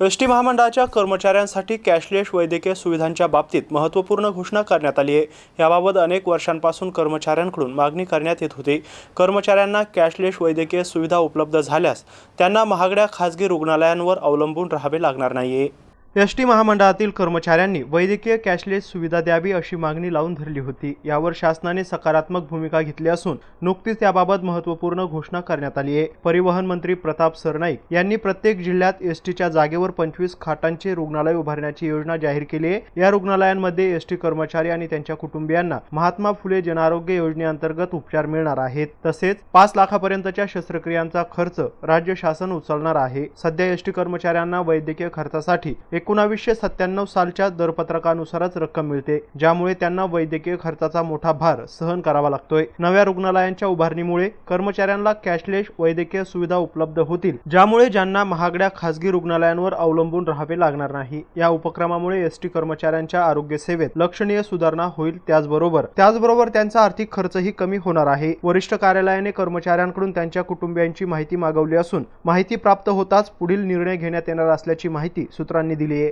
ST महामंडळाच्या कर्मचाऱ्यांसाठी cashless वैद्यकीय सुविधांच्या बाबतीत महत्त्वपूर्ण घोषणा करण्यात आली आहे। याबाबत अनेक वर्षांपासून कर्मचाऱ्यांकडून मागणी करण्यात येत होती। कर्मचाऱ्यांना कॅशलेस वैद्यकीय सुविधा उपलब्ध झाल्यास त्यांना महागड्या खासगी रुग्णालयांवर अवलंबून राहावे लागणार नाहीये। एसटी महामंडळातील कर्मचाऱ्यांनी वैद्यकीय कॅशलेस सुविधा द्यावी अशी मागणी लावून धरली होती। यावर शासनाने सकारात्मक भूमिका घेतली असून नुकतीच याबाबत महत्त्वपूर्ण घोषणा करण्यात आली आहे। परिवहन मंत्री प्रताप सरनाईक यांनी प्रत्येक जिल्ह्यात एसटीच्या जागेवर 25 खाटांचे रुग्णालय उभारण्याची योजना जाहीर केली आहे। या रुग्णालयांमध्ये एसटी कर्मचारी आणि त्यांच्या कुटुंबियांना महात्मा फुले जनआरोग्य योजनेअंतर्गत उपचार मिळणार आहेत। तसेच 5 लाखापर्यंतच्या शस्त्रक्रियांचा खर्च राज्य शासन उचलणार आहे। सध्या एसटी कर्मचाऱ्यांना वैद्यकीय खर्चासाठी 1997 सालच्या दरपत्रकानुसारच रक्कम मिळते, ज्यामुळे त्यांना वैद्यकीय खर्चाचा मोठा भार सहन करावा लागतोय। नव्या रुग्णालयांच्या उभारणीमुळे कर्मचाऱ्यांना कॅशलेस वैद्यकीय सुविधा उपलब्ध होतील, ज्यामुळे ज्यांना महागड्या खासगी रुग्णालयांवर अवलंबून राहावे लागणार नाही। या उपक्रमामुळे एसटी कर्मचाऱ्यांच्या आरोग्य सेवेत लक्षणीय सुधारणा होईल। त्याचबरोबर त्यांचा आर्थिक खर्चही कमी होणार आहे। वरिष्ठ कार्यालयाने कर्मचाऱ्यांकडून त्यांच्या कुटुंबियांची माहिती मागवली असून माहिती प्राप्त होताच पुढील निर्णय घेण्यात येणार असल्याची माहिती सूत्रांनी दिली आहे।